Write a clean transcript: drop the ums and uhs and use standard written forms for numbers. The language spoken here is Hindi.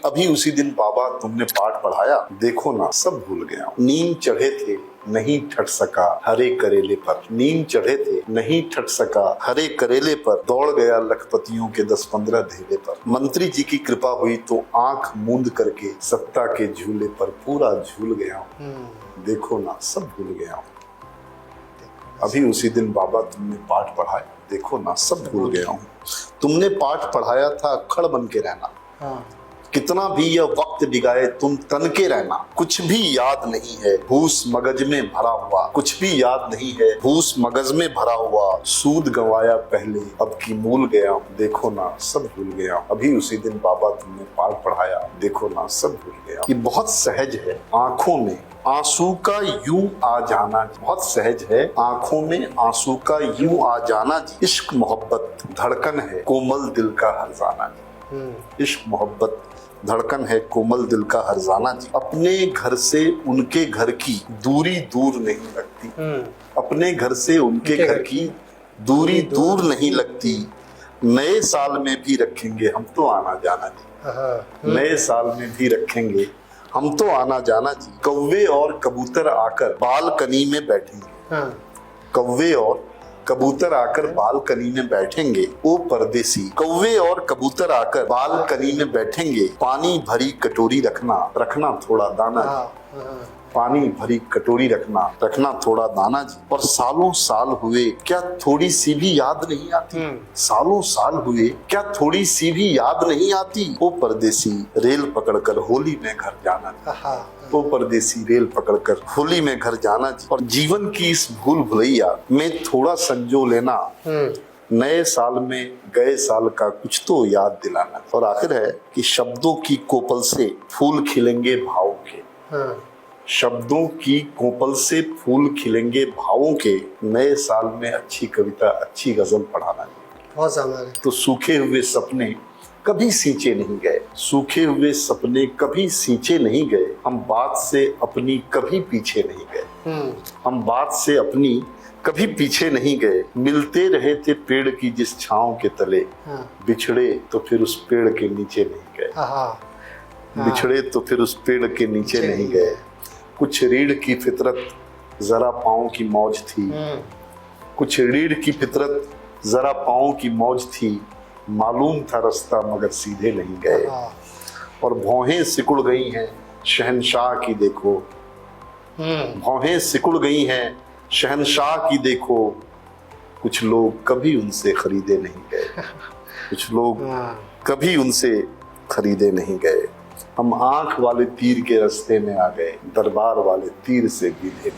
अभी उसी दिन बाबा तुमने पाठ पढ़ाया, देखो ना सब भूल गया। नींद चढ़े थे नहीं ठट सका हरे करेले पर, नींद चढ़े थे नहीं ठट सका हरे करेले पर, दौड़ गया लखपतियों के 10-15 ढेले पर। मंत्री जी की कृपा हुई तो आंख मूंद करके सत्ता के झूले पर पूरा झूल गया हूँ, देखो ना सब भूल गया हूँ। अभी उसी दिन बाबा तुमने पाठ पढ़ाया, देखो ना सब भूल गया हूँ। तुमने पाठ पढ़ाया था अक्खड़ बन के रहना, कितना भी यह वक्त बिगाए तुम तन के रहना। कुछ भी याद नहीं है भूस मगज में भरा हुआ, कुछ भी याद नहीं है भूस मगज में भरा हुआ। सूद गंवाया पहले अब की मूल गया हूँ, देखो ना सब भूल गया हूँ। अभी उसी दिन बाबा तुमने पाठ पढ़ाया, देखो ना सब भूल गया। ये बहुत सहज है आंखों में आंसू का यूं आ जाना, बहुत सहज है आंखों में आंसू का यूं आ जाना। इश्क मोहब्बत धड़कन है कोमल दिल का हरजाना। इश्क मोहब्बत धड़कन है कोमल दिल का हरजाना जी। अपने घर से उनके घर की दूरी दूर नहीं लगती, अपने घर से उनके घर की दूरी दूर नहीं लगती। नए साल में भी रखेंगे हम तो आना जाना जी, नए साल में भी रखेंगे हम तो आना जाना जी। कौवे और कबूतर आकर बालकनी में बैठेंगे, कौवे और कबूतर आकर बालकनी में बैठेंगे। ओ परदेसी कौवे और कबूतर आकर बालकनी में बैठेंगे। पानी भरी कटोरी रखना, रखना थोड़ा दाना जी, पानी भरी कटोरी रखना, रखना थोड़ा दाना जी। और सालों साल हुए क्या थोड़ी सी भी याद नहीं आती, सालों साल हुए क्या थोड़ी सी भी याद नहीं आती। ओ परदेसी रेल पकड़कर होली में घर जाना जी, तो परदेसी रेल पकड़कर होली में घर जाना जी। और जीवन की इस भूल भुलैया में थोड़ा संजो लेना, नए साल में गए साल का कुछ तो याद दिलाना। और आखिर है कि शब्दों की कोपल से फूल खिलेंगे भावों के, शब्दों की कोपल से फूल खिलेंगे भावों के। नए साल में अच्छी कविता अच्छी गजल पढ़ाना जी। बहुत ज़्यादा। तो सूखे हुए सपने कभी सींचे नहीं गए, सूखे हुए सपने कभी सींचे नहीं गए। हम बात से अपनी कभी पीछे नहीं गए, हम बात से अपनी कभी पीछे नहीं गए। मिलते रहे थे पेड़ की जिस छांव के तले, बिछड़े तो फिर उस पेड़ के नीचे नहीं गए, बिछड़े तो फिर उस पेड़ के नीचे नहीं गए। कुछ रीढ़ की फितरत जरा पाँव की मौज थी, कुछ रीढ़ की फितरत जरा पाँव की मौज थी। मालूम था रास्ता मगर सीधे नहीं गए। और भौहें सिकुड़ गई हैं शहंशाह की देखो, भौहें सिकुड़ गई हैं शहंशाह की देखो। कुछ लोग कभी उनसे खरीदे नहीं गए, कुछ लोग कभी उनसे खरीदे नहीं गए। हम आंख वाले तीर के रास्ते में आ गए, दरबार वाले तीर से भी नहीं।